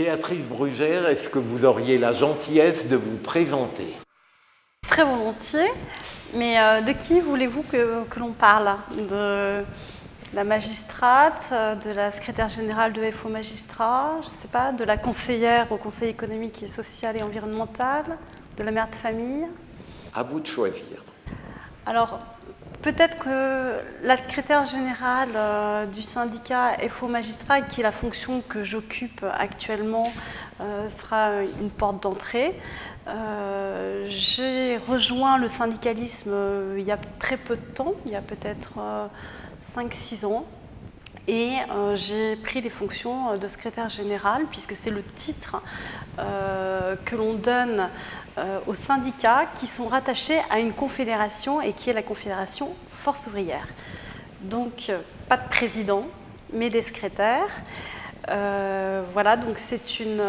Béatrice Brugère, est-ce que vous auriez la gentillesse de vous présenter? Très volontiers, mais de qui voulez-vous que l'on parle? De la magistrate, de la secrétaire générale de FO Magistrat, je ne sais pas, de la conseillère au Conseil économique et social et environnemental, de la mère de famille? À vous de choisir. Alors, peut-être que la secrétaire générale du syndicat FO Magistrat, qui est la fonction que j'occupe actuellement, sera une porte d'entrée. J'ai rejoint le syndicalisme il y a très peu de temps, il y a peut-être 5-6 ans, et j'ai pris les fonctions de secrétaire générale, puisque c'est le titre que l'on donne aux syndicats qui sont rattachés à une confédération et qui est la confédération Force ouvrière. Donc pas de président, mais des secrétaires. Voilà, donc c'est une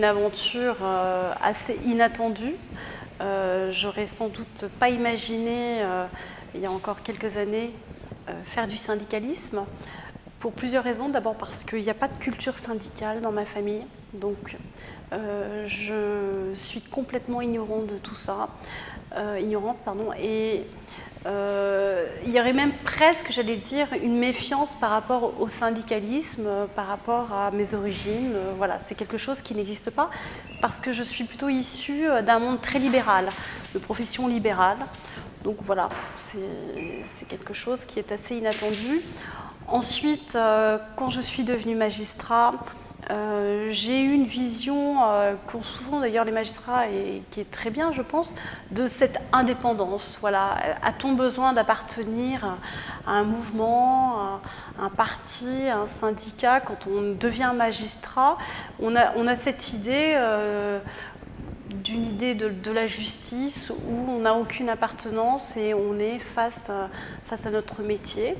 aventure assez inattendue. J'aurais sans doute pas imaginé, il y a encore quelques années, faire du syndicalisme, pour plusieurs raisons. D'abord parce qu'il n'y a pas de culture syndicale dans ma famille, donc je suis complètement ignorante de tout ça, et il y aurait même presque, j'allais dire, une méfiance par rapport au syndicalisme, par rapport à mes origines. Voilà, c'est quelque chose qui n'existe pas, parce que je suis plutôt issue d'un monde très libéral, de profession libérale. Donc voilà, c'est quelque chose qui est assez inattendu. Ensuite, quand je suis devenue magistrat, j'ai eu une vision qu'ont souvent d'ailleurs les magistrats, et qui est très bien, je pense, de cette indépendance. Voilà. A-t-on besoin d'appartenir à un mouvement, à un parti, à un syndicat? Quand on devient magistrat, on a cette idée d'une idée de la justice où on n'a aucune appartenance et on est face à notre métier.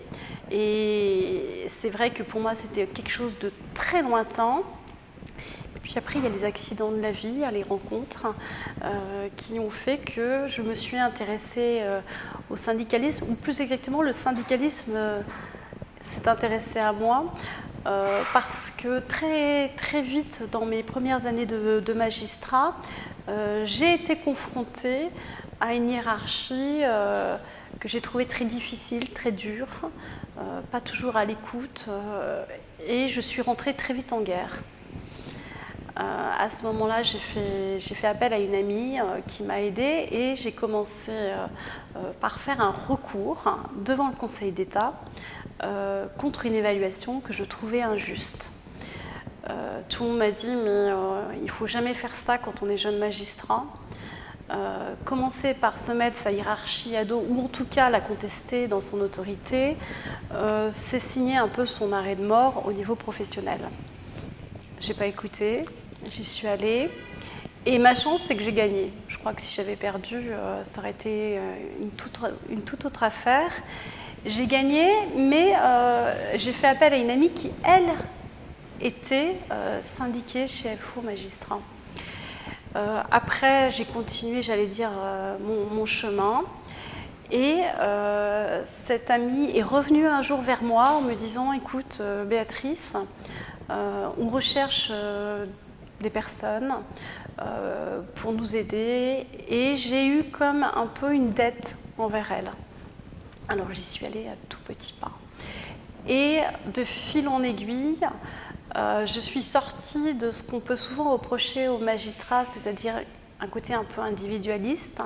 Et c'est vrai que pour moi, c'était quelque chose de très lointain. Et puis après, il y a les accidents de la vie, les rencontres, qui ont fait que je me suis intéressée au syndicalisme, ou plus exactement, le syndicalisme s'est intéressé à moi. Parce que très vite, dans mes premières années de magistrat, j'ai été confrontée à une hiérarchie que j'ai trouvée très difficile, très dure, pas toujours à l'écoute, et je suis rentrée très vite en guerre. À ce moment-là, j'ai fait appel à une amie qui m'a aidée, et j'ai commencé par faire un recours devant le Conseil d'État contre une évaluation que je trouvais injuste. Tout le monde m'a dit, mais il ne faut jamais faire ça quand on est jeune magistrat. Commencer par se mettre sa hiérarchie à dos, ou en tout cas la contester dans son autorité, c'est signer un peu son arrêt de mort au niveau professionnel. Je n'ai pas écouté, j'y suis allée, et ma chance, c'est que j'ai gagné. Je crois que si j'avais perdu, ça aurait été une toute autre affaire. J'ai gagné, mais j'ai fait appel à une amie qui, elle, était syndiquée chez FO Magistrat. Après, j'ai continué, j'allais dire, mon chemin. Et cette amie est revenue un jour vers moi en me disant, écoute, Béatrice, on recherche des personnes pour nous aider. Et j'ai eu comme un peu une dette envers elle. Alors j'y suis allée à tout petits pas. Et de fil en aiguille, je suis sortie de ce qu'on peut souvent reprocher aux magistrats, c'est-à-dire un côté un peu individualiste,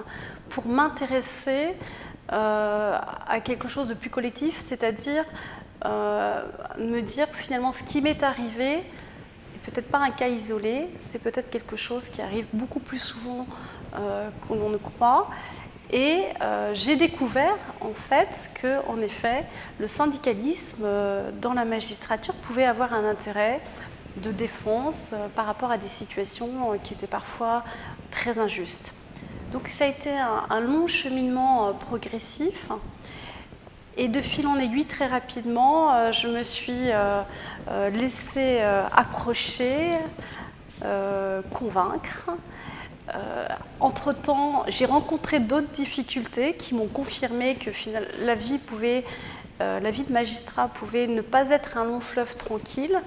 pour m'intéresser à quelque chose de plus collectif, c'est-à-dire me dire que finalement ce qui m'est arrivé n'est peut-être pas un cas isolé, c'est peut-être quelque chose qui arrive beaucoup plus souvent qu'on ne croit. Et j'ai découvert en fait que, en effet, le syndicalisme dans la magistrature pouvait avoir un intérêt de défense par rapport à des situations qui étaient parfois très injustes. Donc ça a été un long cheminement progressif. Et de fil en aiguille, très rapidement, je me suis laissée approcher, convaincre. Entre-temps, j'ai rencontré d'autres difficultés qui m'ont confirmé que la vie de magistrat pouvait ne pas être un long fleuve tranquille,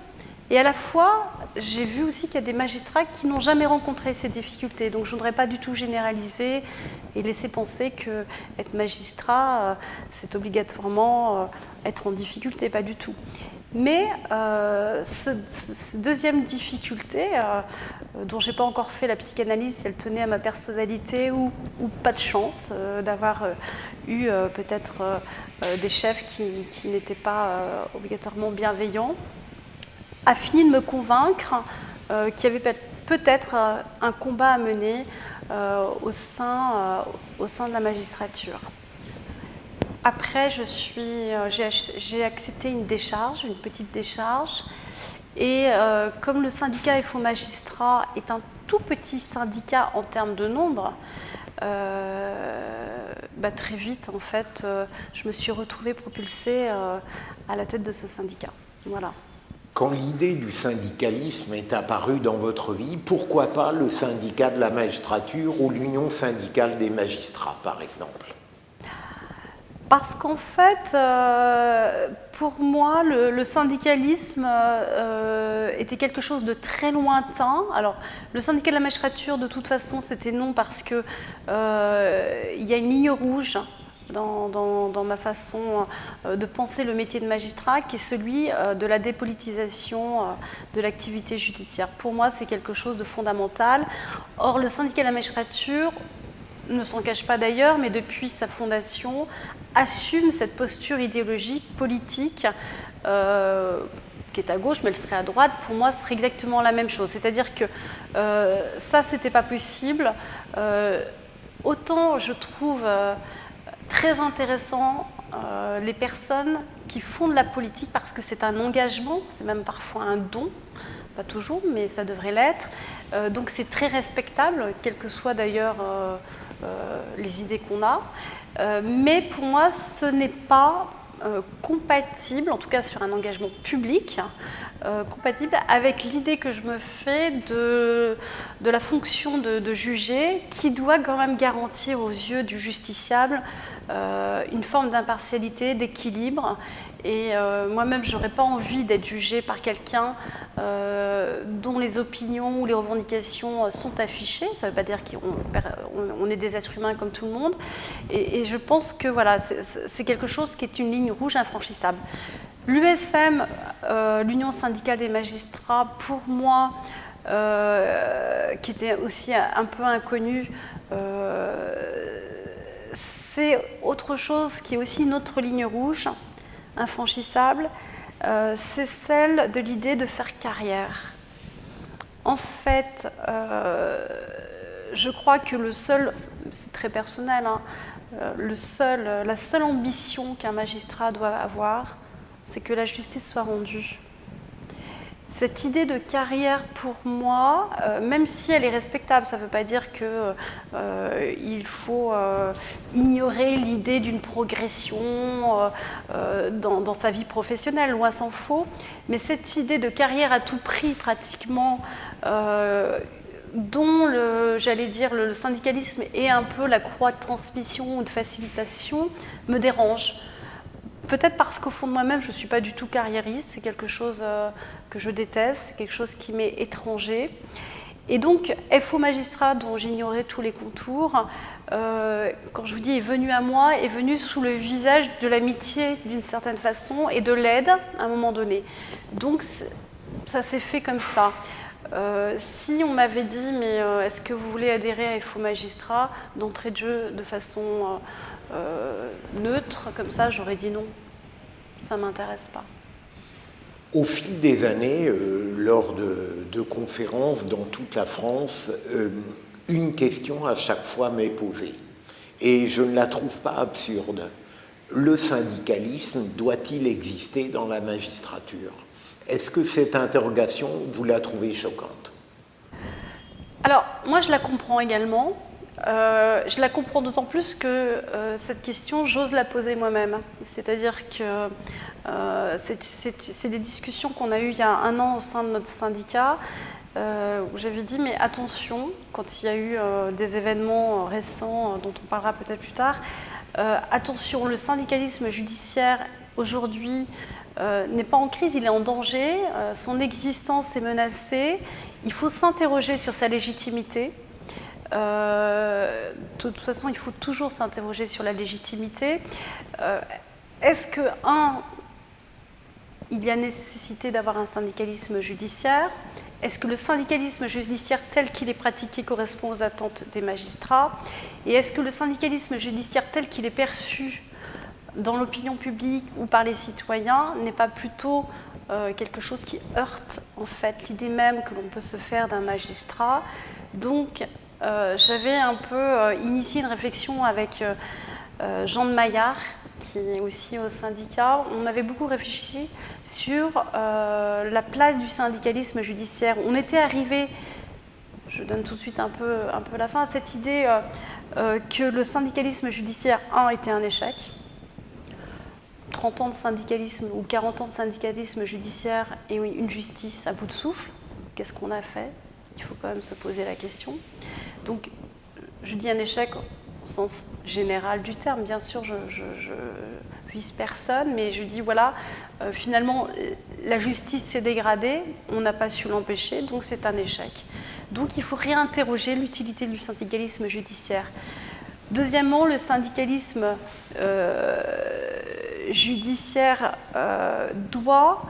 Et à la fois, j'ai vu aussi qu'il y a des magistrats qui n'ont jamais rencontré ces difficultés. Donc je ne voudrais pas du tout généraliser et laisser penser qu'être magistrat, c'est obligatoirement être en difficulté, pas du tout. Mais cette deuxième difficulté, dont je n'ai pas encore fait la psychanalyse, si elle tenait à ma personnalité ou pas de chance d'avoir eu peut-être des chefs qui n'étaient pas obligatoirement bienveillants, a fini de me convaincre qu'il y avait peut-être un combat à mener au sein de la magistrature. Après, j'ai accepté une décharge, une petite décharge, et comme le syndicat FO Magistrat est un tout petit syndicat en termes de nombre, très vite, en fait, je me suis retrouvée propulsée à la tête de ce syndicat. Voilà. Quand l'idée du syndicalisme est apparue dans votre vie, pourquoi pas le syndicat de la magistrature ou l'union syndicale des magistrats, par exemple? Parce qu'en fait, pour moi, le syndicalisme était quelque chose de très lointain. Alors, le syndicat de la magistrature, de toute façon, c'était non parce qu'il y a une ligne rouge dans ma façon de penser le métier de magistrat, qui est celui de la dépolitisation de l'activité judiciaire. Pour moi, c'est quelque chose de fondamental. Or, le syndicat de la magistrature ne s'en cache pas d'ailleurs, mais depuis sa fondation, assume cette posture idéologique, politique, qui est à gauche, mais elle serait à droite. Pour moi, ce serait exactement la même chose. C'est-à-dire que ça, c'était pas possible. Autant je trouve très intéressant les personnes qui font de la politique parce que c'est un engagement, c'est même parfois un don, pas toujours, mais ça devrait l'être. Donc c'est très respectable, quelles que soient d'ailleurs les idées qu'on a. Mais pour moi, ce n'est pas compatible, en tout cas sur un engagement public, compatible avec l'idée que je me fais de la fonction de juger, qui doit quand même garantir aux yeux du justiciable une forme d'impartialité, d'équilibre. Et moi-même, je n'aurais pas envie d'être jugée par quelqu'un dont les opinions ou les revendications sont affichées. Ça ne veut pas dire qu'on est des êtres humains comme tout le monde. Et je pense que voilà, c'est quelque chose qui est une ligne rouge infranchissable. L'USM, l'Union syndicale des magistrats, pour moi, qui était aussi un peu inconnue, c'est autre chose qui est aussi une autre ligne rouge, infranchissable, c'est celle de l'idée de faire carrière. En fait, je crois que c'est très personnel, hein, la seule ambition qu'un magistrat doit avoir, c'est que la justice soit rendue. Cette idée de carrière, pour moi, même si elle est respectable, ça ne veut pas dire qu'il faut ignorer l'idée d'une progression dans sa vie professionnelle, loin s'en faut. Mais cette idée de carrière à tout prix, pratiquement, dont, j'allais dire, le syndicalisme est un peu la croix de transmission ou de facilitation, me dérange. Peut-être parce qu'au fond de moi-même, je ne suis pas du tout carriériste, c'est quelque chose que je déteste, c'est quelque chose qui m'est étranger. Et donc, FO Magistrat, dont j'ignorais tous les contours, quand je vous dis est venu à moi, est venu sous le visage de l'amitié d'une certaine façon et de l'aide à un moment donné. Donc, ça s'est fait comme ça. Si on m'avait dit, mais est-ce que vous voulez adhérer à FO Magistrat, d'entrée de jeu de façon neutre, comme ça, j'aurais dit non. Ça ne m'intéresse pas. Au fil des années, lors de conférences dans toute la France, une question à chaque fois m'est posée. Et je ne la trouve pas absurde. Le syndicalisme doit-il exister dans la magistrature? Est-ce que cette interrogation, vous la trouvez choquante? Alors, moi, je la comprends également. Je la comprends d'autant plus que cette question, j'ose la poser moi-même. C'est-à-dire que c'est des discussions qu'on a eues il y a un an au sein de notre syndicat, où j'avais dit, mais attention, quand il y a eu des événements récents dont on parlera peut-être plus tard, Attention, le syndicalisme judiciaire aujourd'hui n'est pas en crise, il est en danger, son existence est menacée, il faut s'interroger sur sa légitimité. De toute façon, il faut toujours s'interroger sur la légitimité. Est-ce que, il y a nécessité d'avoir un syndicalisme judiciaire? Est-ce que le syndicalisme judiciaire tel qu'il est pratiqué correspond aux attentes des magistrats? Et est-ce que le syndicalisme judiciaire tel qu'il est perçu dans l'opinion publique ou par les citoyens n'est pas plutôt quelque chose qui heurte en fait l'idée même que l'on peut se faire d'un magistrat? Donc j'avais un peu initié une réflexion avec Jean de Maillard, qui est aussi au syndicat. On avait beaucoup réfléchi sur la place du syndicalisme judiciaire. On était arrivé, je donne tout de suite un peu la fin, à cette idée que le syndicalisme judiciaire, était un échec. 30 ans de syndicalisme ou 40 ans de syndicalisme judiciaire et une justice à bout de souffle. Qu'est-ce qu'on a fait? Il faut quand même se poser la question. Donc, je dis un échec au sens général du terme. Bien sûr, je vise personne, mais je dis, voilà, finalement, la justice s'est dégradée, on n'a pas su l'empêcher, donc c'est un échec. Donc, il faut réinterroger l'utilité du syndicalisme judiciaire. Deuxièmement, le syndicalisme judiciaire doit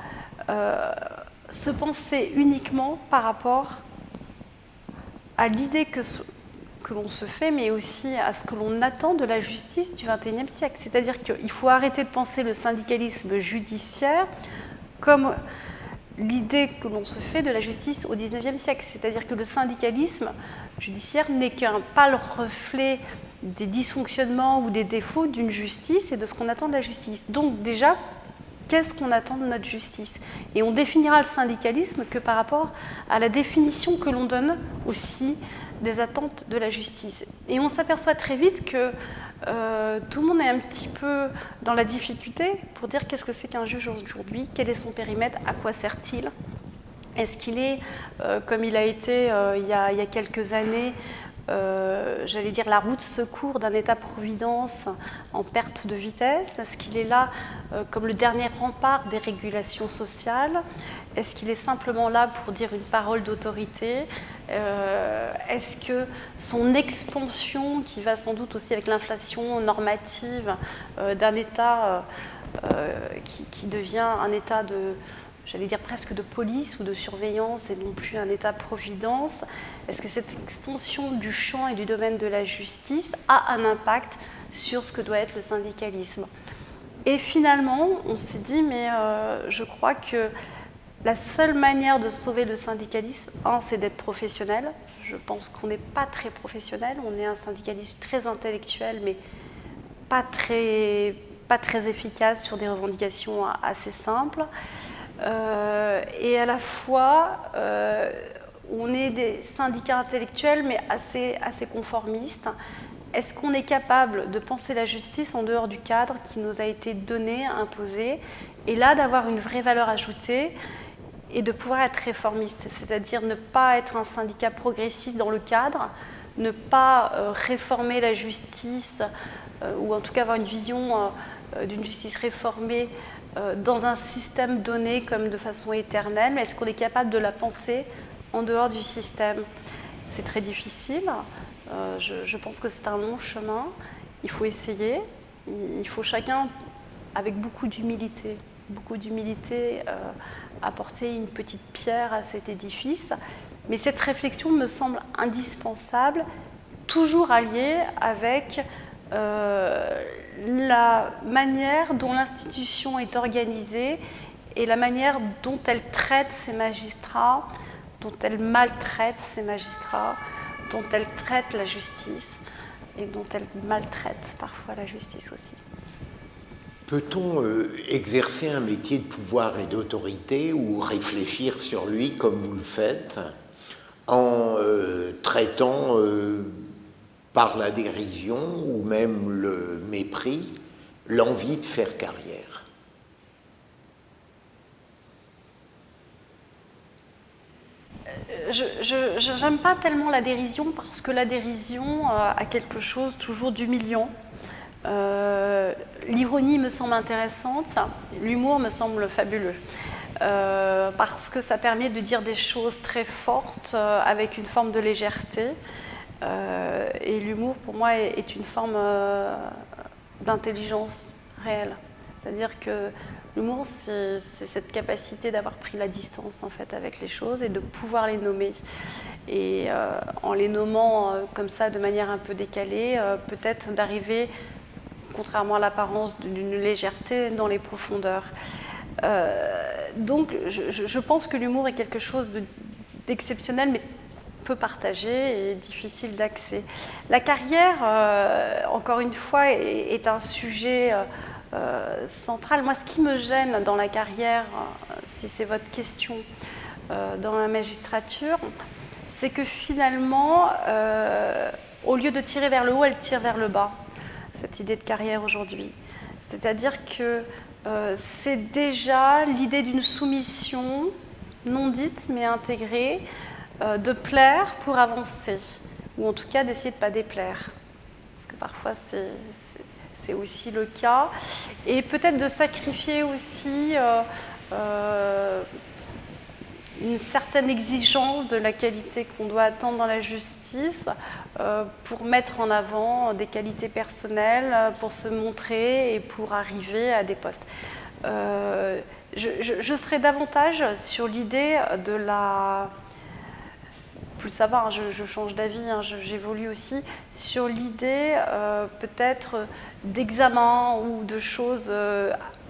se penser uniquement par rapport à l'idée que l'on se fait, mais aussi à ce que l'on attend de la justice du XXIe siècle. C'est-à-dire qu'il faut arrêter de penser le syndicalisme judiciaire comme l'idée que l'on se fait de la justice au XIXe siècle. C'est-à-dire que le syndicalisme judiciaire n'est qu'un pâle reflet des dysfonctionnements ou des défauts d'une justice et de ce qu'on attend de la justice. Donc déjà, qu'est-ce qu'on attend de notre justice? Et on définira le syndicalisme que par rapport à la définition que l'on donne aussi des attentes de la justice. Et on s'aperçoit très vite que tout le monde est un petit peu dans la difficulté pour dire qu'est-ce que c'est qu'un juge aujourd'hui, quel est son périmètre, à quoi sert-il? Est-ce qu'il est, comme il a été il y a quelques années, j'allais dire la roue de secours d'un État-providence en perte de vitesse? Est-ce qu'il est là comme le dernier rempart des régulations sociales? Est-ce qu'il est simplement là pour dire une parole d'autorité? Est-ce que son expansion, qui va sans doute aussi avec l'inflation normative d'un État qui devient un État de, j'allais dire presque de police ou de surveillance et non plus un État-providence, est-ce que cette extension du champ et du domaine de la justice a un impact sur ce que doit être le syndicalisme? Et finalement, on s'est dit, mais je crois que la seule manière de sauver le syndicalisme, c'est d'être professionnel. Je pense qu'on n'est pas très professionnel, on est un syndicalisme très intellectuel, mais pas très efficace sur des revendications assez simples. Et à la fois, on est des syndicats intellectuels, mais assez conformistes. Est-ce qu'on est capable de penser la justice en dehors du cadre qui nous a été donné, imposé, et là d'avoir une vraie valeur ajoutée et de pouvoir être réformiste, c'est-à-dire ne pas être un syndicat progressiste dans le cadre, ne pas réformer la justice, ou en tout cas avoir une vision d'une justice réformée dans un système donné comme de façon éternelle, mais est-ce qu'on est capable de la penser en dehors du système? C'est très difficile, je pense que c'est un long chemin, il faut essayer, il faut chacun, avec beaucoup d'humilité, apporter une petite pierre à cet édifice, mais cette réflexion me semble indispensable, toujours alliée avec la manière dont l'institution est organisée et la manière dont elle traite ses magistrats, dont elle maltraite ses magistrats, dont elle traite la justice et dont elle maltraite parfois la justice aussi. Peut-on exercer un métier de pouvoir et d'autorité ou réfléchir sur lui comme vous le faites en traitant par la dérision ou même le mépris l'envie de faire carrière? Je n'aime pas tellement la dérision parce que la dérision a quelque chose toujours d'humiliant. L'ironie me semble intéressante, l'humour me semble fabuleux. Parce que ça permet de dire des choses très fortes avec une forme de légèreté. Et l'humour, pour moi, est une forme d'intelligence réelle. C'est-à-dire que l'humour, c'est cette capacité d'avoir pris la distance en fait, avec les choses et de pouvoir les nommer. Et en les nommant comme ça, de manière un peu décalée, peut-être d'arriver, contrairement à l'apparence, d'une légèreté dans les profondeurs. Donc, je pense que l'humour est quelque chose d'exceptionnel, mais peu partagé et difficile d'accès. La carrière, encore une fois, est un sujet central. Moi, ce qui me gêne dans la carrière, si c'est votre question, dans la magistrature, c'est que finalement, au lieu de tirer vers le haut, elle tire vers le bas, cette idée de carrière aujourd'hui. C'est-à-dire que c'est déjà l'idée d'une soumission, non dite, mais intégrée, de plaire pour avancer, ou en tout cas d'essayer de ne pas déplaire. Parce que parfois, c'est aussi le cas. Et peut-être de sacrifier aussi une certaine exigence de la qualité qu'on doit attendre dans la justice pour mettre en avant des qualités personnelles, pour se montrer et pour arriver à des postes. Je serais davantage sur l'idée de la... Plus ça va, hein, je change d'avis, hein, j'évolue aussi, sur l'idée peut-être d'examen ou de choses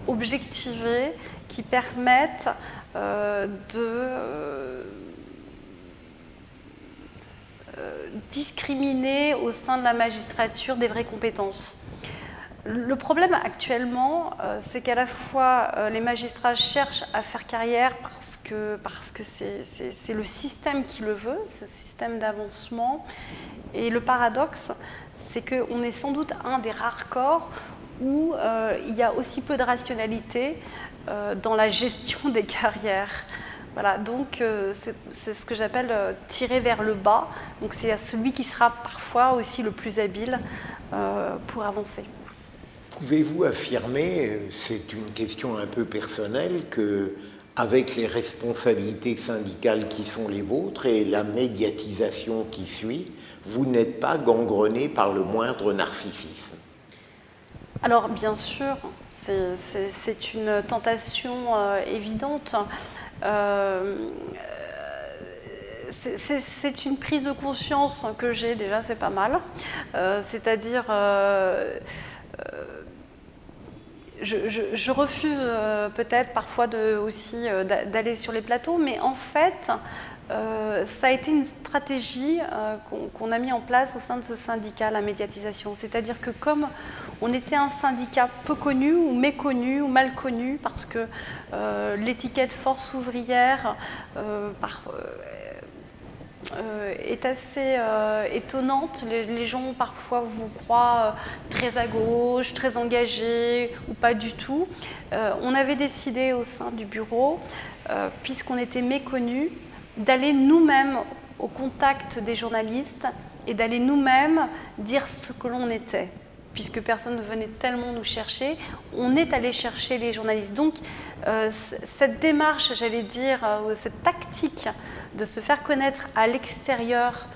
objectivées qui permettent de discriminer au sein de la magistrature des vraies compétences. Le problème actuellement, c'est qu'à la fois les magistrats cherchent à faire carrière parce que c'est le système qui le veut, ce système d'avancement. Et le paradoxe, c'est qu'on est sans doute un des rares corps où il y a aussi peu de rationalité dans la gestion des carrières. Voilà, donc c'est ce que j'appelle tirer vers le bas. Donc c'est celui qui sera parfois aussi le plus habile pour avancer. Pouvez-vous affirmer, c'est une question un peu personnelle, qu'avec les responsabilités syndicales qui sont les vôtres et la médiatisation qui suit, vous n'êtes pas gangrené par le moindre narcissisme? Alors bien sûr, c'est une tentation évidente. C'est une prise de conscience que j'ai déjà, c'est pas mal. C'est-à-dire... Je refuse peut-être parfois aussi d'aller sur les plateaux, mais en fait, ça a été une stratégie qu'on a mis en place au sein de ce syndicat, la médiatisation. C'est-à-dire que comme on était un syndicat peu connu ou méconnu ou mal connu, parce que l'étiquette force ouvrière est assez étonnante. Les gens parfois vous croient très à gauche, très engagés ou pas du tout. On avait décidé au sein du bureau, puisqu'on était méconnus, d'aller nous-mêmes au contact des journalistes et d'aller nous-mêmes dire ce que l'on était. Puisque personne ne venait tellement nous chercher, on est allé chercher les journalistes. Donc cette démarche, j'allais dire, cette tactique de se faire connaître à l'extérieur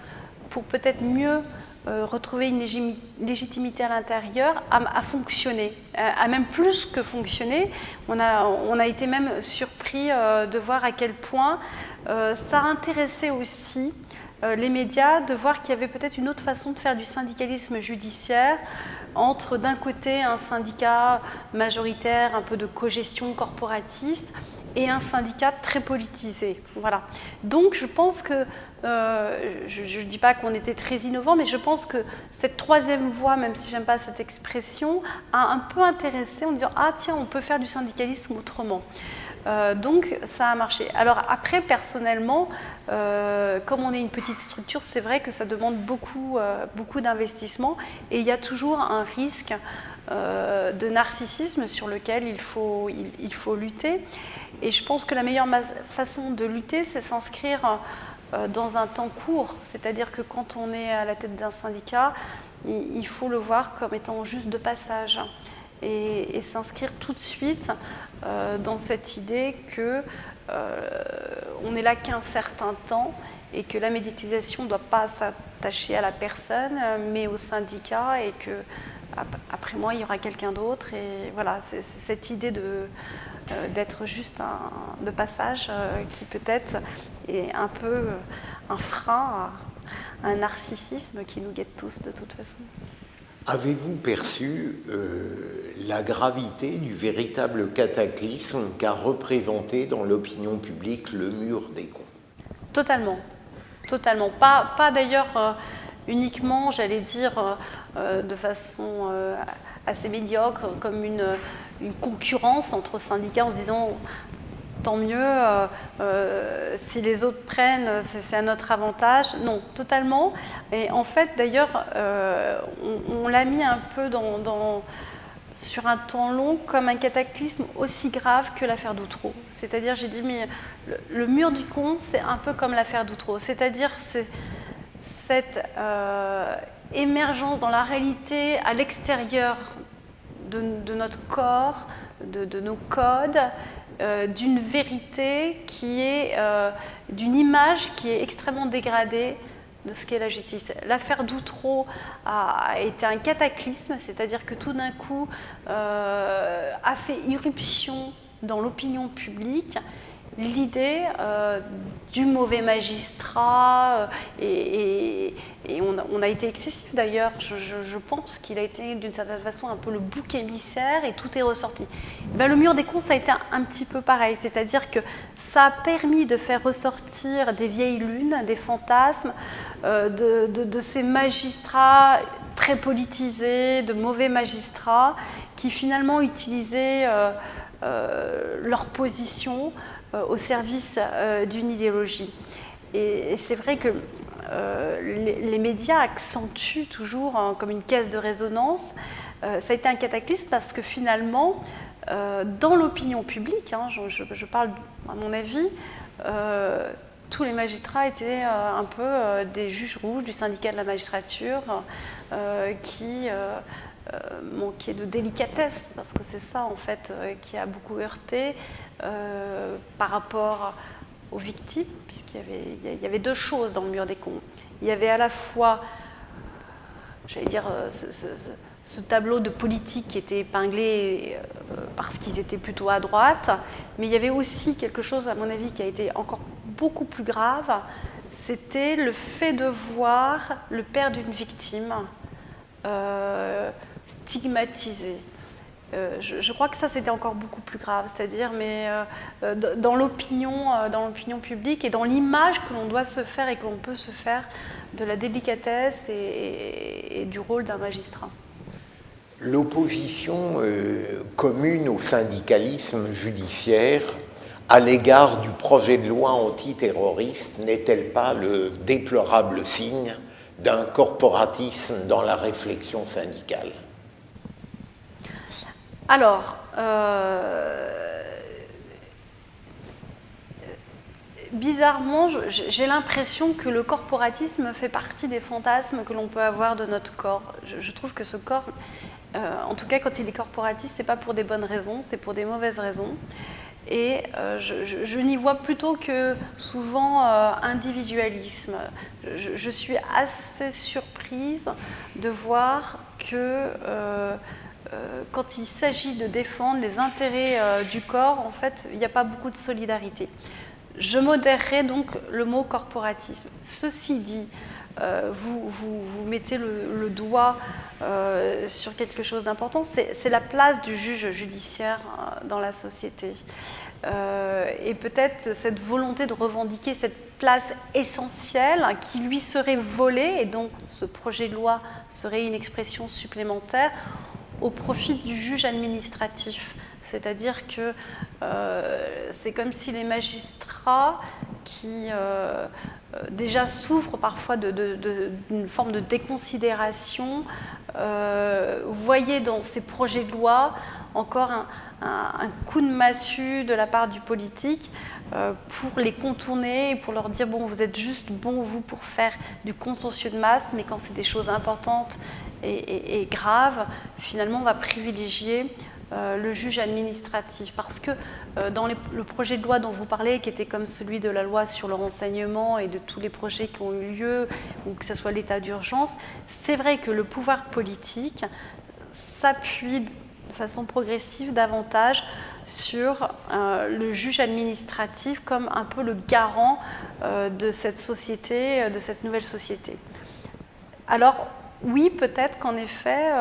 pour peut-être mieux retrouver une légitimité à l'intérieur a fonctionné, a même plus que fonctionné. On a été même surpris de voir à quel point ça intéressait aussi les médias, de voir qu'il y avait peut-être une autre façon de faire du syndicalisme judiciaire entre d'un côté un syndicat majoritaire, un peu de cogestion corporatiste, et un syndicat très politisé. Voilà. Donc je pense que, je ne dis pas qu'on était très innovant, mais je pense que cette troisième voie, même si j'aime pas cette expression, a un peu intéressé en disant « Ah tiens, on peut faire du syndicalisme autrement ». Donc ça a marché. Alors après, personnellement, comme on est une petite structure, c'est vrai que ça demande beaucoup d'investissement et il y a toujours un risque de narcissisme sur lequel il faut lutter. Et je pense que la meilleure façon de lutter, c'est s'inscrire dans un temps court. C'est-à-dire que quand on est à la tête d'un syndicat, il faut le voir comme étant juste de passage et s'inscrire tout de suite dans cette idée que on est là qu'un certain temps et que la médiatisation ne doit pas s'attacher à la personne, mais au syndicat, et que après moi, il y aura quelqu'un d'autre. Et voilà, c'est cette idée d'être juste de passage qui peut-être est un peu un frein à un narcissisme qui nous guette tous de toute façon. Avez-vous perçu la gravité du véritable cataclysme qu'a représenté dans l'opinion publique le mur des cons? Totalement. Totalement. Pas d'ailleurs uniquement, j'allais dire, de façon assez médiocre, comme une concurrence entre syndicats en se disant tant mieux, si les autres prennent, c'est à notre avantage. Non, totalement. Et en fait, d'ailleurs, on l'a mis un peu sur un temps long comme un cataclysme aussi grave que l'affaire d'Outreau. C'est-à-dire, j'ai dit, mais le mur du con, c'est un peu comme l'affaire d'Outreau. C'est-à-dire, c'est cette émergence dans la réalité à l'extérieur de notre corps, de nos codes, d'une vérité qui est, d'une image qui est extrêmement dégradée de ce qu'est la justice. L'affaire d'Outreau a été un cataclysme, c'est-à-dire que tout d'un coup a fait irruption dans l'opinion publique l'idée du mauvais magistrat, et on a été excessif d'ailleurs. Je pense qu'il a été d'une certaine façon un peu le bouc émissaire et tout est ressorti. Ben, le mur des cons, ça a été un petit peu pareil, c'est-à-dire que ça a permis de faire ressortir des vieilles lunes, des fantasmes, de ces magistrats très politisés, de mauvais magistrats qui finalement utilisaient leur position au service d'une idéologie. Et c'est vrai que les médias accentuent toujours comme une caisse de résonance. Ça a été un cataclysme parce que finalement, dans l'opinion publique, je parle à mon avis, tous les magistrats étaient un peu des juges rouges du syndicat de la magistrature qui manquaient de délicatesse, parce que c'est ça en fait qui a beaucoup heurté par rapport aux victimes, puisqu'il y avait deux choses dans le mur des cons. Il y avait à la fois, j'allais dire, ce tableau de politique qui était épinglé parce qu'ils étaient plutôt à droite, mais il y avait aussi quelque chose, à mon avis, qui a été encore beaucoup plus grave, c'était le fait de voir le père d'une victime stigmatisé. Je crois que ça, c'était encore beaucoup plus grave, c'est-à-dire, mais dans l'opinion publique et dans l'image que l'on doit se faire et que l'on peut se faire de la délicatesse et du rôle d'un magistrat. L'opposition commune au syndicalisme judiciaire à l'égard du projet de loi antiterroriste n'est-elle pas le déplorable signe d'un corporatisme dans la réflexion syndicale? Alors, bizarrement, j'ai l'impression que le corporatisme fait partie des fantasmes que l'on peut avoir de notre corps. Je trouve que ce corps, en tout cas quand il est corporatiste, c'est pas pour des bonnes raisons, c'est pour des mauvaises raisons. Et je n'y vois plutôt que souvent individualisme. Je suis assez surprise de voir que quand il s'agit de défendre les intérêts du corps, en fait, il n'y a pas beaucoup de solidarité. Je modérerai donc le mot corporatisme. Ceci dit, vous mettez le doigt sur quelque chose d'important, c'est la place du juge judiciaire dans la société. Et peut-être cette volonté de revendiquer cette place essentielle qui lui serait volée, et donc ce projet de loi serait une expression supplémentaire au profit du juge administratif. C'est-à-dire que c'est comme si les magistrats qui déjà souffrent parfois d'une forme de déconsidération voyaient dans ces projets de loi encore un coup de massue de la part du politique pour les contourner et pour leur dire bon, vous êtes juste bon vous pour faire du contentieux de masse, mais quand c'est des choses importantes est grave, finalement on va privilégier le juge administratif, parce que dans le projet de loi dont vous parlez, qui était comme celui de la loi sur le renseignement et de tous les projets qui ont eu lieu, ou que ce soit l'état d'urgence, c'est vrai que le pouvoir politique s'appuie de façon progressive davantage sur le juge administratif comme un peu le garant de cette société, de cette nouvelle société. Alors oui, peut-être qu'en effet,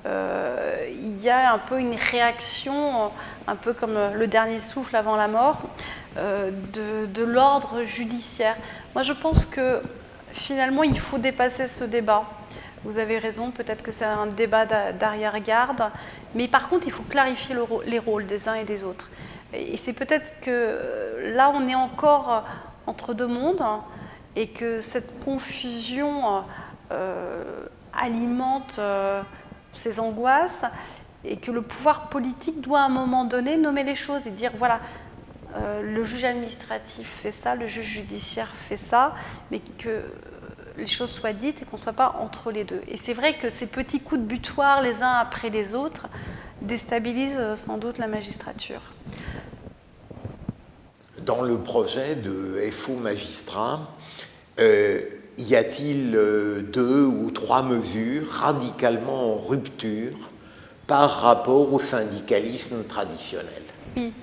il y a un peu une réaction, un peu comme le dernier souffle avant la mort, de l'ordre judiciaire. Moi, je pense que finalement, il faut dépasser ce débat. Vous avez raison, peut-être que c'est un débat d'arrière-garde, mais par contre, il faut clarifier les rôles des uns et des autres. Et c'est peut-être que là, on est encore entre deux mondes, et que cette confusion alimente ces angoisses, et que le pouvoir politique doit à un moment donné nommer les choses et dire voilà, le juge administratif fait ça, le juge judiciaire fait ça, mais que les choses soient dites et qu'on ne soit pas entre les deux. Et c'est vrai que ces petits coups de butoir les uns après les autres déstabilisent sans doute la magistrature. Dans le projet de FO Magistrat, y a-t-il 2 ou 3 mesures radicalement en rupture par rapport au syndicalisme traditionnel? Oui.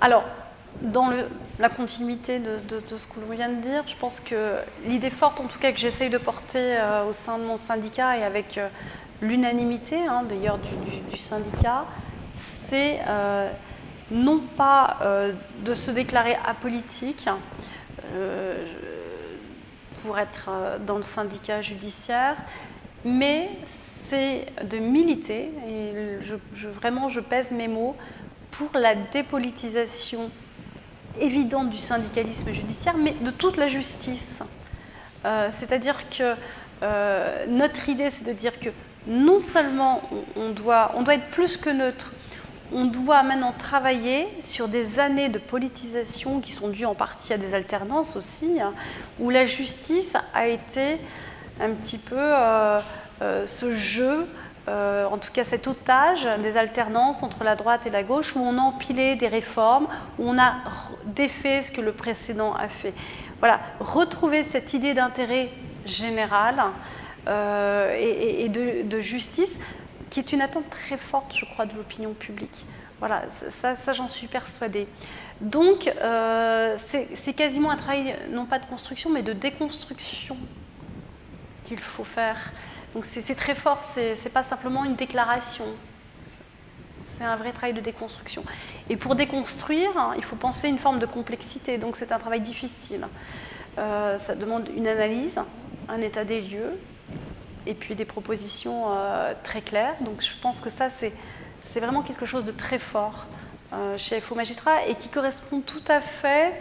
Alors, dans la continuité de ce que l'on vient de dire, je pense que l'idée forte, en tout cas, que j'essaye de porter au sein de mon syndicat et avec l'unanimité d'ailleurs du syndicat, c'est non pas de se déclarer apolitique pour être dans le syndicat judiciaire, mais c'est de militer, et vraiment je pèse mes mots, pour la dépolitisation évidente du syndicalisme judiciaire, mais de toute la justice. C'est-à-dire que notre idée, c'est de dire que non seulement on doit être plus que neutre, on doit maintenant travailler sur des années de politisation qui sont dues en partie à des alternances aussi, où la justice a été un petit peu ce jeu, en tout cas cet otage des alternances entre la droite et la gauche, où on a empilé des réformes, où on a défait ce que le précédent a fait. Voilà, retrouver cette idée d'intérêt général et de justice, qui est une attente très forte, je crois, de l'opinion publique. Voilà, ça j'en suis persuadée. Donc, c'est quasiment un travail, non pas de construction, mais de déconstruction qu'il faut faire. Donc c'est très fort, c'est pas simplement une déclaration, c'est un vrai travail de déconstruction. Et pour déconstruire, il faut penser une forme de complexité, donc c'est un travail difficile. Ça demande une analyse, un état des lieux, et puis des propositions très claires. Donc je pense que ça, c'est vraiment quelque chose de très fort chez FO Magistrat, et qui correspond tout à fait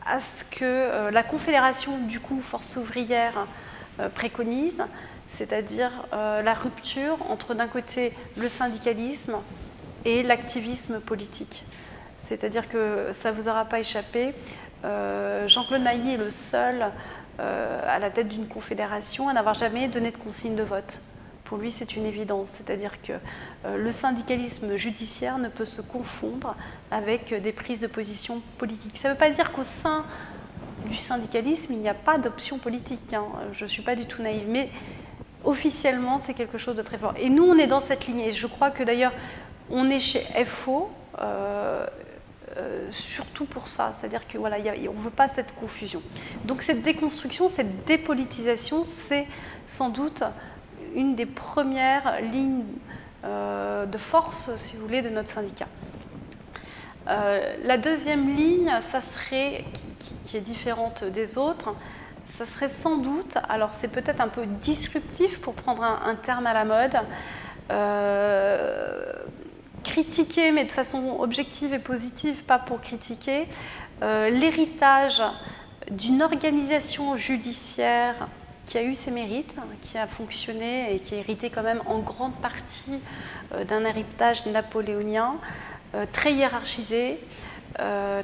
à ce que la Confédération, du coup, Force ouvrière préconise, c'est-à-dire la rupture entre, d'un côté, le syndicalisme et l'activisme politique. C'est-à-dire que ça ne vous aura pas échappé, Jean-Claude Mailly est le seul à la tête d'une confédération à n'avoir jamais donné de consigne de vote. Pour lui, c'est une évidence, c'est-à-dire que le syndicalisme judiciaire ne peut se confondre avec des prises de position politiques. Ça ne veut pas dire qu'au sein du syndicalisme, il n'y a pas d'option politique. Je ne suis pas du tout naïve, mais officiellement, c'est quelque chose de très fort. Et nous, on est dans cette lignée. Je crois que d'ailleurs, on est chez FO surtout pour ça, c'est-à-dire que voilà, on ne veut pas cette confusion. Donc cette déconstruction, cette dépolitisation, c'est sans doute une des premières lignes de force, si vous voulez, de notre syndicat. La deuxième ligne, ça serait, qui est différente des autres, ça serait sans doute, alors c'est peut-être un peu disruptif pour prendre un terme à la mode, critiquer, mais de façon objective et positive, pas pour critiquer, l'héritage d'une organisation judiciaire qui a eu ses mérites, qui a fonctionné et qui a hérité quand même en grande partie d'un héritage napoléonien, très hiérarchisé,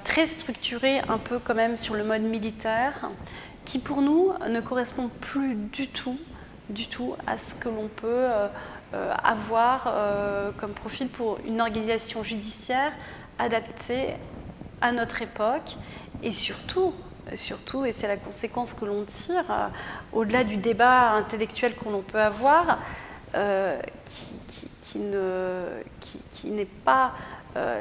très structuré, un peu quand même sur le mode militaire, qui pour nous ne correspond plus du tout à ce que l'on peut avoir comme profil pour une organisation judiciaire adaptée à notre époque et surtout, et c'est la conséquence que l'on tire, au-delà du débat intellectuel que l'on peut avoir, qui n'est pas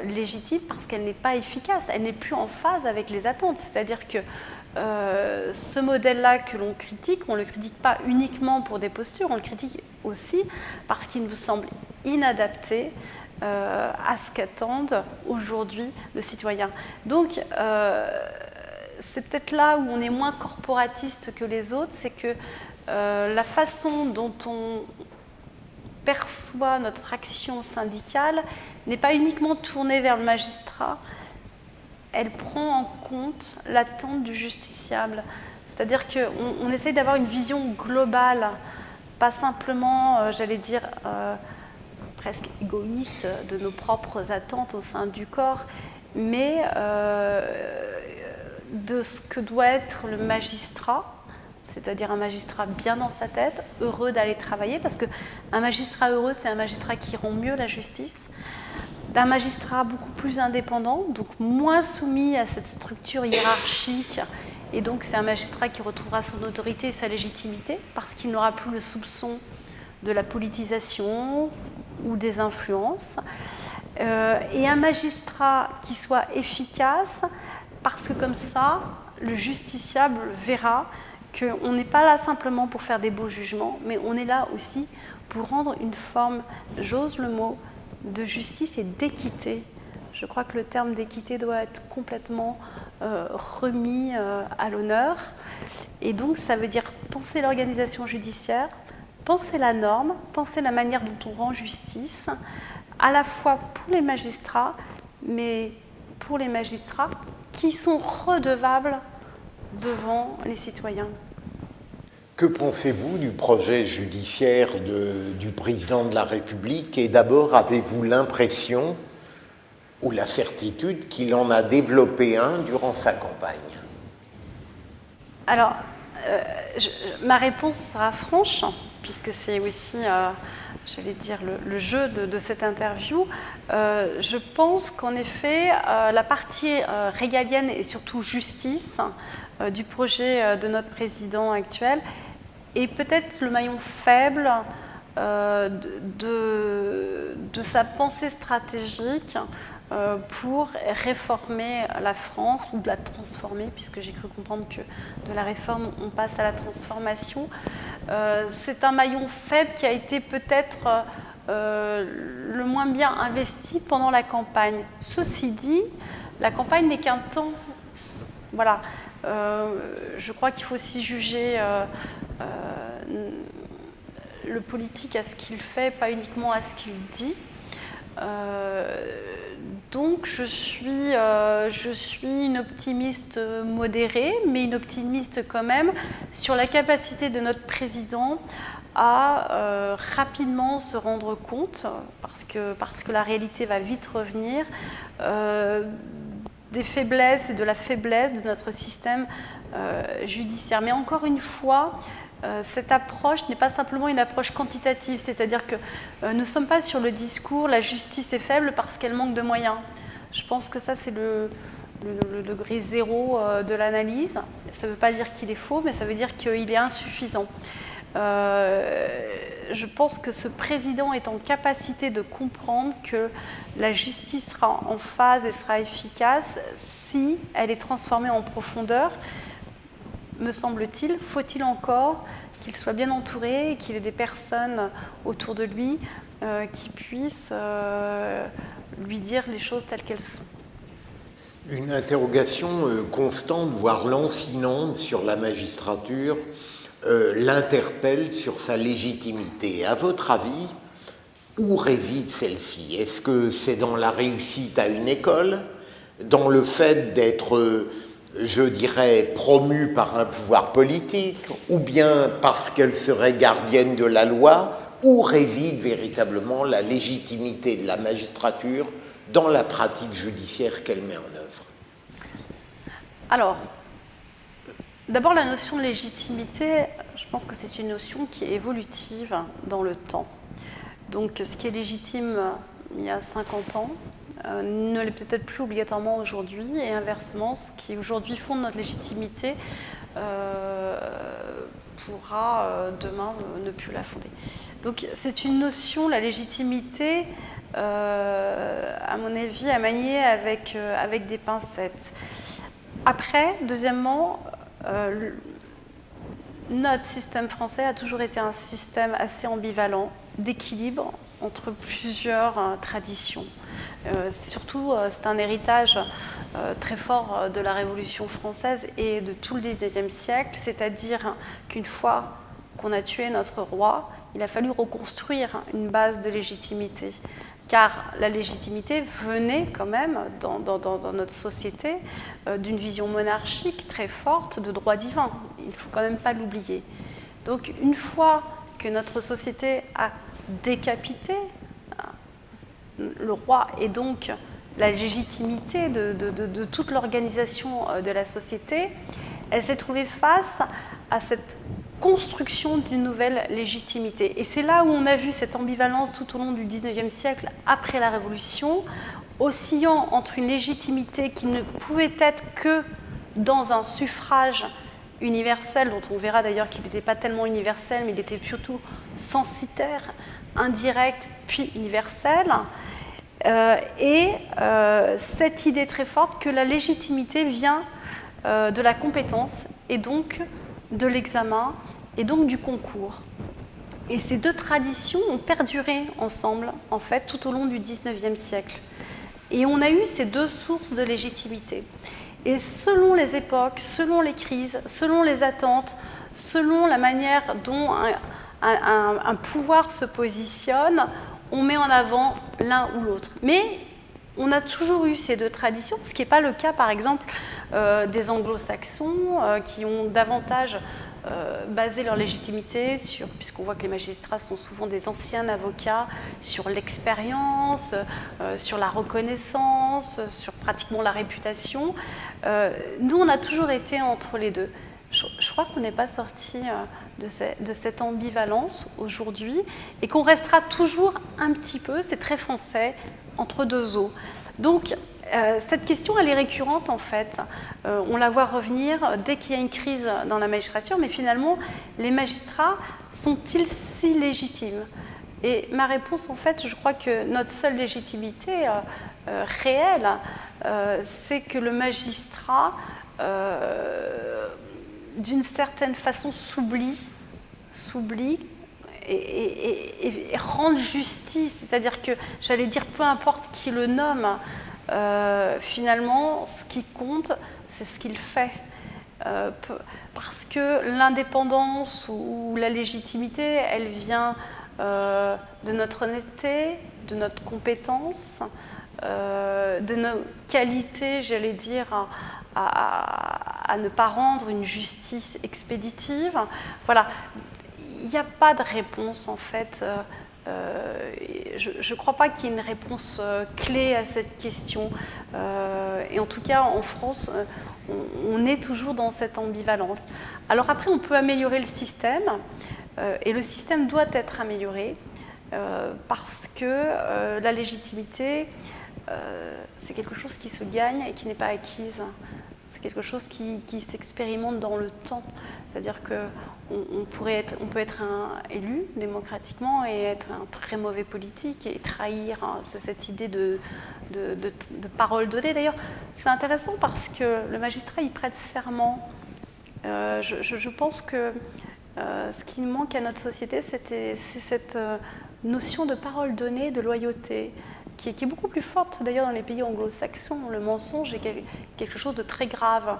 légitime parce qu'elle n'est pas efficace, elle n'est plus en phase avec les attentes. C'est-à-dire que ce modèle-là que l'on critique, on ne le critique pas uniquement pour des postures, on le critique aussi parce qu'il nous semble inadapté à ce qu'attendent aujourd'hui le citoyen. Donc, c'est peut-être là où on est moins corporatiste que les autres, c'est que la façon dont on perçoit notre action syndicale n'est pas uniquement tournée vers le magistrat, elle prend en compte l'attente du justiciable. C'est-à-dire qu'on essaye d'avoir une vision globale, pas simplement, j'allais dire, presque égoïste de nos propres attentes au sein du corps, mais de ce que doit être le magistrat, c'est-à-dire un magistrat bien dans sa tête, heureux d'aller travailler, parce qu'un magistrat heureux, c'est un magistrat qui rend mieux la justice, d'un magistrat beaucoup plus indépendant, donc moins soumis à cette structure hiérarchique, et donc c'est un magistrat qui retrouvera son autorité et sa légitimité, parce qu'il n'aura plus le soupçon de la politisation ou des influences, et un magistrat qui soit efficace, parce que comme ça, le justiciable verra qu'on n'est pas là simplement pour faire des beaux jugements, mais on est là aussi pour rendre une forme, j'ose le mot, de justice et d'équité. Je crois que le terme d'équité doit être complètement remis à l'honneur. Et donc, ça veut dire penser l'organisation judiciaire, penser la norme, penser la manière dont on rend justice, à la fois pour les magistrats, mais pour les magistrats qui sont redevables devant les citoyens. Que pensez-vous du projet judiciaire du président de la République? Et d'abord, avez-vous l'impression ou la certitude qu'il en a développé un durant sa campagne? Alors, ma réponse sera franche, puisque c'est aussi, j'allais dire, le jeu de cette interview. Je pense qu'en effet, la partie régalienne et surtout justice du projet de notre président actuel est peut-être le maillon faible de sa pensée stratégique pour réformer la France ou de la transformer, puisque j'ai cru comprendre que de la réforme, on passe à la transformation. C'est un maillon faible qui a été peut-être le moins bien investi pendant la campagne. Ceci dit, la campagne n'est qu'un temps. Voilà. Je crois qu'il faut aussi juger le politique à ce qu'il fait, pas uniquement à ce qu'il dit. Donc je suis une optimiste modérée, mais une optimiste quand même sur la capacité de notre président à rapidement se rendre compte, parce que la réalité va vite revenir, des faiblesses et de la faiblesse de notre système judiciaire. Mais encore une fois, cette approche n'est pas simplement une approche quantitative, c'est-à-dire que nous ne sommes pas sur le discours « la justice est faible parce qu'elle manque de moyens ». Je pense que ça, c'est le degré zéro de l'analyse. Ça ne veut pas dire qu'il est faux, mais ça veut dire qu'il est insuffisant. Je pense que ce président est en capacité de comprendre que la justice sera en phase et sera efficace si elle est transformée en profondeur. Me semble-t-il, faut-il encore qu'il soit bien entouré et qu'il ait des personnes autour de lui qui puissent lui dire les choses telles qu'elles sont. Une interrogation constante, voire lancinante sur la magistrature, l'interpelle sur sa légitimité. À votre avis, où réside celle-ci? Est-ce que c'est dans la réussite à une école, dans le fait d'être, je dirais, promue par un pouvoir politique, ou bien parce qu'elle serait gardienne de la loi? Où réside véritablement la légitimité de la magistrature dans la pratique judiciaire qu'elle met en œuvre? Alors, D'abord, la notion de légitimité, je pense que c'est une notion qui est évolutive dans le temps. Donc, ce qui est légitime il y a 50 ans ne l'est peut-être plus obligatoirement aujourd'hui, et inversement, ce qui aujourd'hui fonde notre légitimité pourra demain ne plus la fonder. Donc, c'est une notion, la légitimité, à mon avis, à manier avec des pincettes. Après, deuxièmement, notre système français a toujours été un système assez ambivalent, d'équilibre entre plusieurs traditions. Surtout, c'est un héritage très fort de la Révolution française et de tout le XIXe siècle, c'est-à-dire qu'une fois qu'on a tué notre roi, il a fallu reconstruire une base de légitimité. Car la légitimité venait quand même dans notre société d'une vision monarchique très forte de droit divin. Il ne faut quand même pas l'oublier. Donc une fois que notre société a décapité le roi et donc la légitimité de toute l'organisation de la société, elle s'est trouvée face à cette construction d'une nouvelle légitimité. Et c'est là où on a vu cette ambivalence tout au long du XIXe siècle, après la Révolution, oscillant entre une légitimité qui ne pouvait être que dans un suffrage universel, dont on verra d'ailleurs qu'il n'était pas tellement universel, mais il était surtout censitaire, indirect, puis universel, et cette idée très forte que la légitimité vient de la compétence et donc de l'examen et donc du concours. Et ces deux traditions ont perduré ensemble, en fait, tout au long du XIXe siècle. Et on a eu ces deux sources de légitimité. Et selon les époques, selon les crises, selon les attentes, selon la manière dont un pouvoir se positionne, on met en avant l'un ou l'autre. Mais on a toujours eu ces deux traditions, ce qui n'est pas le cas, par exemple, des anglo-saxons qui ont davantage basé leur légitimité sur, puisqu'on voit que les magistrats sont souvent des anciens avocats, sur l'expérience, sur la reconnaissance, sur pratiquement la réputation. Nous, on a toujours été entre les deux. Je crois qu'on n'est pas sorti de cette ambivalence aujourd'hui et qu'on restera toujours un petit peu, c'est très français, entre deux eaux. Donc, cette question, elle est récurrente en fait. On la voit revenir dès qu'il y a une crise dans la magistrature, mais finalement, les magistrats sont-ils si légitimes? Et ma réponse, en fait, je crois que notre seule légitimité réelle, c'est que le magistrat, d'une certaine façon, s'oublie et rende justice. C'est-à-dire que, j'allais dire, peu importe qui le nomme, finalement, ce qui compte, c'est ce qu'il fait. Parce que l'indépendance ou la légitimité, elle vient de notre honnêteté, de notre compétence, de nos qualités, j'allais dire, à ne pas rendre une justice expéditive. Voilà, il n'y a pas de réponse en fait. Je ne crois pas qu'il y ait une réponse clé à cette question. Et en tout cas, en France, on est toujours dans cette ambivalence. Alors après, on peut améliorer le système, et le système doit être amélioré, parce que la légitimité, c'est quelque chose qui se gagne et qui n'est pas acquise. C'est quelque chose qui s'expérimente dans le temps. C'est-à-dire qu'on peut être un élu démocratiquement et être un très mauvais politique et trahir cette idée de parole donnée. D'ailleurs, c'est intéressant parce que le magistrat, il prête serment. Je pense que ce qui manque à notre société, c'est cette notion de parole donnée, de loyauté, qui est beaucoup plus forte d'ailleurs dans les pays anglo-saxons. Le mensonge est quelque chose de très grave.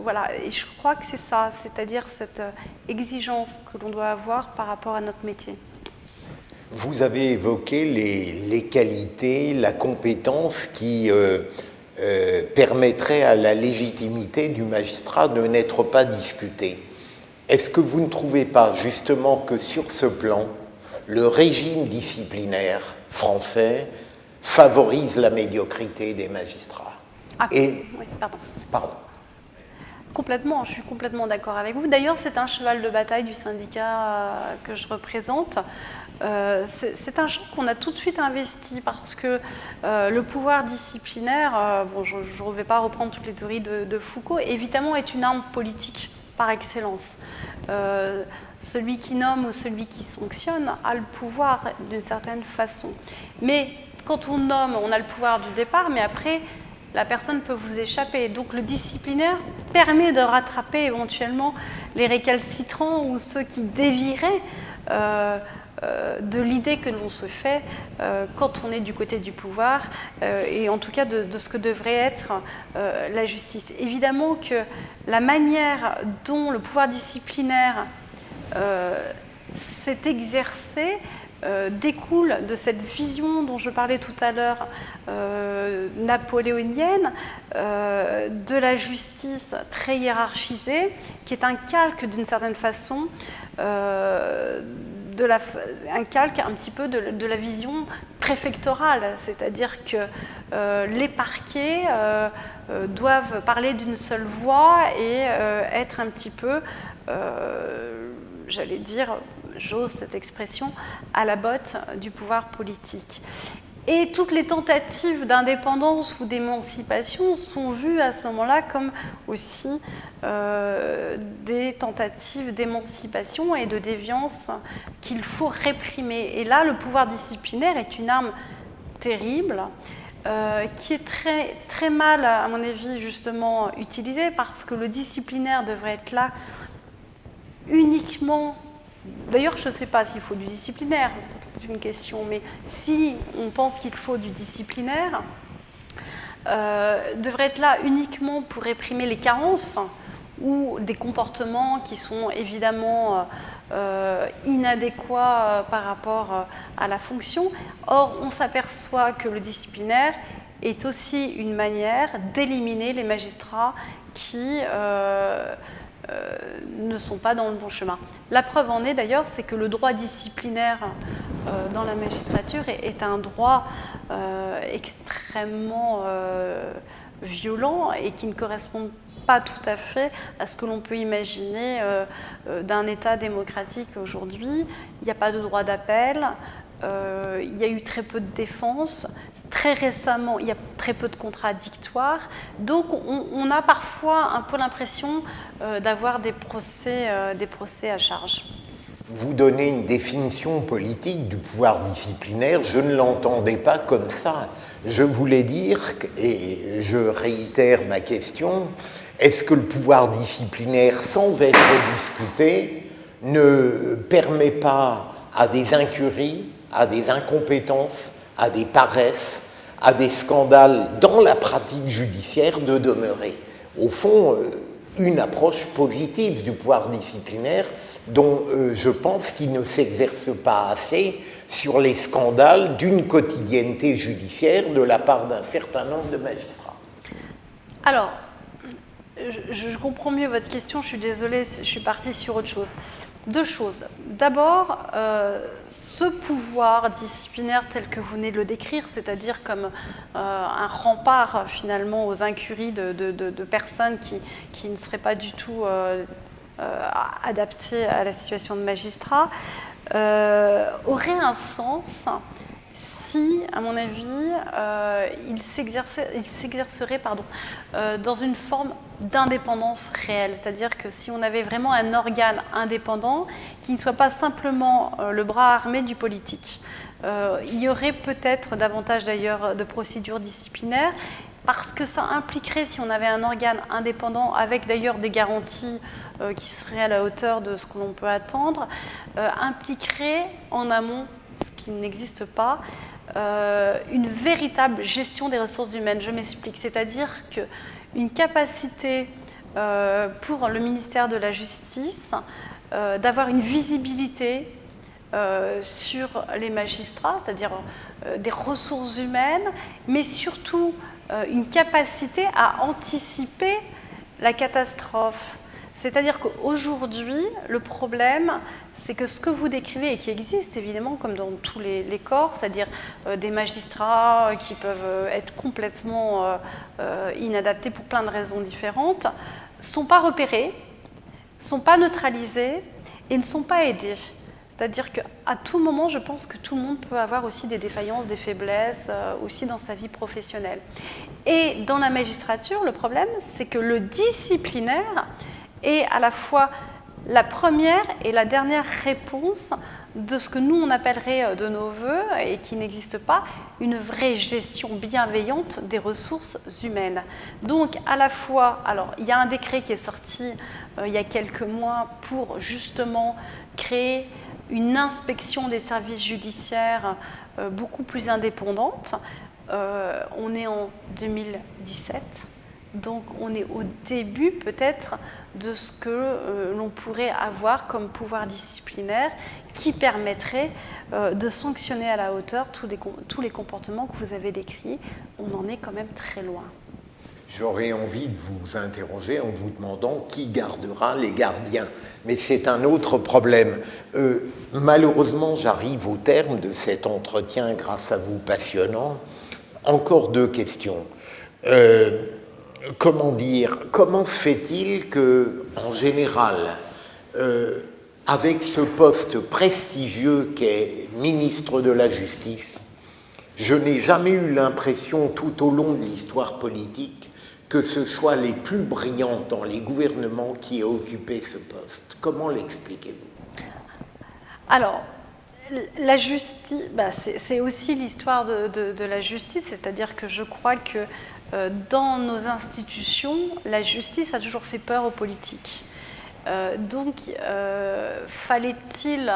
Voilà, et je crois que c'est ça, c'est-à-dire cette exigence que l'on doit avoir par rapport à notre métier. Vous avez évoqué les qualités, la compétence qui permettraient à la légitimité du magistrat de n'être pas discutée. Est-ce que vous ne trouvez pas justement que sur ce plan, le régime disciplinaire français favorise la médiocrité des magistrats? Oui, pardon. Complètement, je suis complètement d'accord avec vous. D'ailleurs, c'est un cheval de bataille du syndicat que je représente. C'est un champ qu'on a tout de suite investi parce que le pouvoir disciplinaire, bon, je ne vais pas reprendre toutes les théories de Foucault, évidemment est une arme politique par excellence. Celui qui nomme ou celui qui sanctionne a le pouvoir d'une certaine façon. Mais quand on nomme, on a le pouvoir du départ, mais après, la personne peut vous échapper. Donc le disciplinaire permet de rattraper éventuellement les récalcitrants ou ceux qui dévieraient de l'idée que l'on se fait quand on est du côté du pouvoir et en tout cas de ce que devrait être la justice. Évidemment que la manière dont le pouvoir disciplinaire s'est exercé découle de cette vision dont je parlais tout à l'heure napoléonienne de la justice très hiérarchisée, qui est un calque d'une certaine façon un calque un petit peu de la vision préfectorale, c'est-à-dire que les parquets doivent parler d'une seule voix et être un petit peu, j'allais dire, j'ose cette expression, à la botte du pouvoir politique. Et toutes les tentatives d'indépendance ou d'émancipation sont vues à ce moment-là comme aussi des tentatives d'émancipation et de déviance qu'il faut réprimer. Et là, le pouvoir disciplinaire est une arme terrible qui est très, très mal, à mon avis, justement utilisée parce que le disciplinaire devrait être là uniquement. D'ailleurs, je ne sais pas s'il faut du disciplinaire, c'est une question, mais si on pense qu'il faut du disciplinaire, devrait être là uniquement pour réprimer les carences ou des comportements qui sont évidemment inadéquats par rapport à la fonction. Or, on s'aperçoit que le disciplinaire est aussi une manière d'éliminer les magistrats qui ne sont pas dans le bon chemin. La preuve en est d'ailleurs, c'est que le droit disciplinaire dans la magistrature est un droit extrêmement violent et qui ne correspond pas tout à fait à ce que l'on peut imaginer d'un État démocratique aujourd'hui. Il n'y a pas de droit d'appel, il y a eu très peu de défense. Très récemment, il y a très peu de contradictoires. Donc, on a parfois un peu l'impression d'avoir des procès à charge. Vous donnez une définition politique du pouvoir disciplinaire, je ne l'entendais pas comme ça. Je voulais dire, et je réitère ma question, est-ce que le pouvoir disciplinaire, sans être discuté, ne permet pas à des incuries, à des incompétences, à des paresses, à des scandales dans la pratique judiciaire de demeurer? Au fond, une approche positive du pouvoir disciplinaire dont je pense qu'il ne s'exerce pas assez sur les scandales d'une quotidienneté judiciaire de la part d'un certain nombre de magistrats. Alors, je comprends mieux votre question, je suis désolée, je suis partie sur autre chose. Deux choses. D'abord, ce pouvoir disciplinaire tel que vous venez de le décrire, c'est-à-dire comme un rempart finalement aux incuries de personnes qui ne seraient pas du tout adaptées à la situation de magistrat, aurait un sens si, à mon avis, il s'exercerait dans une forme d'indépendance réelle. C'est-à-dire que si on avait vraiment un organe indépendant qui ne soit pas simplement le bras armé du politique, il y aurait peut-être davantage d'ailleurs de procédures disciplinaires parce que ça impliquerait, si on avait un organe indépendant avec d'ailleurs des garanties qui seraient à la hauteur de ce que l'on peut attendre, impliquerait en amont, ce qui n'existe pas, une véritable gestion des ressources humaines. Je m'explique, c'est-à-dire qu'une capacité pour le ministère de la Justice d'avoir une visibilité sur les magistrats, c'est-à-dire des ressources humaines, mais surtout une capacité à anticiper la catastrophe. C'est-à-dire qu'aujourd'hui, le problème, c'est que ce que vous décrivez et qui existe évidemment comme dans tous les corps, c'est-à-dire des magistrats qui peuvent être complètement inadaptés pour plein de raisons différentes, sont pas repérés, sont pas neutralisés et ne sont pas aidés. C'est-à-dire qu'à tout moment, je pense que tout le monde peut avoir aussi des défaillances, des faiblesses, aussi dans sa vie professionnelle. Et dans la magistrature, le problème, c'est que le disciplinaire est à la fois la première et la dernière réponse de ce que nous, on appellerait de nos voeux, et qui n'existe pas, une vraie gestion bienveillante des ressources humaines. Donc, à la fois, alors, il y a un décret qui est sorti il y a quelques mois pour justement créer une inspection des services judiciaires beaucoup plus indépendante. On est en 2017, donc on est au début peut-être de ce que l'on pourrait avoir comme pouvoir disciplinaire qui permettrait de sanctionner à la hauteur tous les comportements que vous avez décrits. On en est quand même très loin. J'aurais envie de vous interroger en vous demandant qui gardera les gardiens. Mais c'est un autre problème. Malheureusement, j'arrive au terme de cet entretien grâce à vous passionnant. Encore deux questions. Comment fait-il que, en général, avec ce poste prestigieux qu'est ministre de la Justice, je n'ai jamais eu l'impression tout au long de l'histoire politique que ce soit les plus brillants dans les gouvernements qui aient occupé ce poste. Comment l'expliquez-vous? Alors, la justice, c'est aussi l'histoire de la justice, c'est-à-dire que je crois que dans nos institutions, la justice a toujours fait peur aux politiques. Donc, fallait-il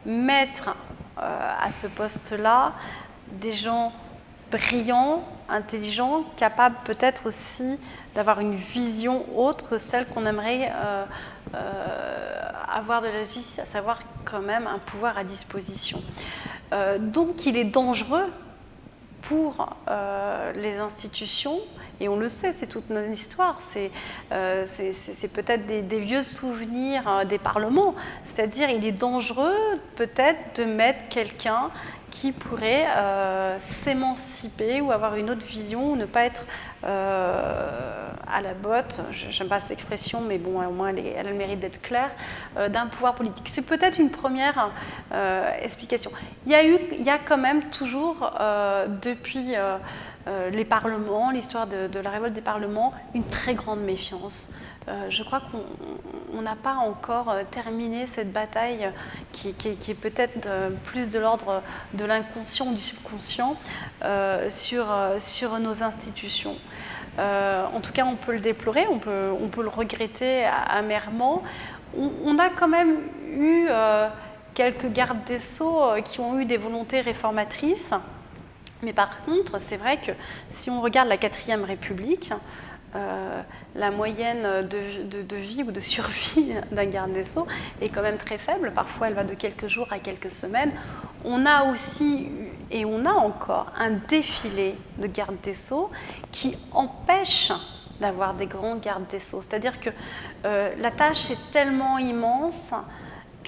mettre à ce poste-là des gens brillants, intelligents, capables peut-être aussi d'avoir une vision autre que celle qu'on aimerait avoir de la justice, à savoir quand même un pouvoir à disposition. Donc il est dangereux pour les institutions, et on le sait, c'est toute notre histoire, c'est peut-être des vieux souvenirs des parlements, c'est-à-dire il est dangereux peut-être de mettre quelqu'un qui pourrait s'émanciper ou avoir une autre vision, ou ne pas être à la botte, j'aime pas cette expression, mais bon, au moins elle a le mérite d'être claire, d'un pouvoir politique. C'est peut-être une première explication. Il y a quand même toujours, depuis les parlements, l'histoire de la révolte des parlements, une très grande méfiance. Je crois qu'on n'a pas encore terminé cette bataille qui est peut-être plus de l'ordre de l'inconscient ou du subconscient sur nos institutions. En tout cas, on peut le déplorer, on peut le regretter amèrement. On a quand même eu quelques gardes des Sceaux qui ont eu des volontés réformatrices. Mais par contre, c'est vrai que si on regarde la 4e République, la moyenne de vie ou de survie d'un garde des Sceaux est quand même très faible. Parfois, elle va de quelques jours à quelques semaines. On a aussi, et on a encore, un défilé de gardes des Sceaux qui empêche d'avoir des grands gardes des Sceaux. C'est-à-dire que la tâche est tellement immense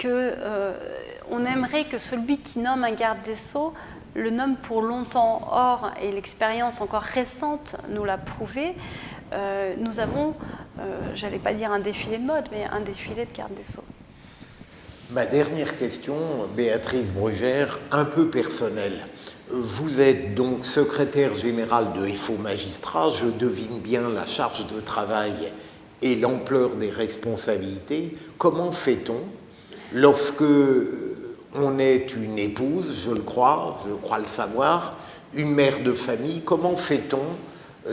qu'on aimerait que celui qui nomme un garde des Sceaux le nomme pour longtemps. Or, et l'expérience encore récente nous l'a prouvé, nous avons, j'allais pas dire un défilé de mode, mais un défilé de garde des Sceaux. Ma dernière question, Béatrice Brugère, un peu personnelle. Vous êtes donc secrétaire générale de FO Magistrats, je devine bien la charge de travail et l'ampleur des responsabilités. Comment fait-on lorsque on est une épouse, je crois le savoir, une mère de famille, comment fait-on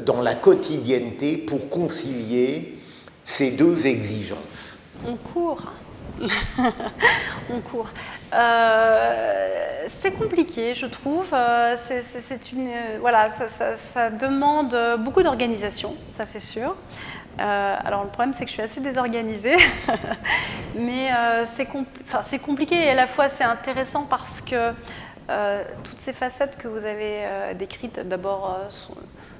dans la quotidienneté pour concilier ces deux exigences? On court. On court. C'est compliqué, je trouve. Voilà, ça demande beaucoup d'organisation, ça c'est sûr. Alors le problème c'est que je suis assez désorganisée, mais c'est compliqué et à la fois c'est intéressant parce que toutes ces facettes que vous avez décrites, d'abord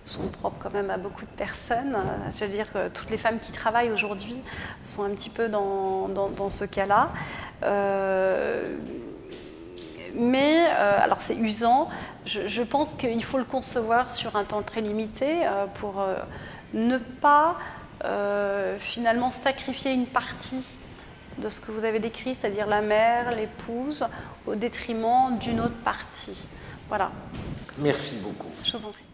sont propres quand même à beaucoup de personnes. Je veux dire que toutes les femmes qui travaillent aujourd'hui sont un petit peu dans ce cas-là. Mais alors c'est usant. Je pense qu'il faut le concevoir sur un temps très limité pour ne pas finalement sacrifier une partie de ce que vous avez décrit, c'est-à-dire la mère, l'épouse, au détriment d'une autre partie. Voilà. Merci beaucoup. Je vous en prie.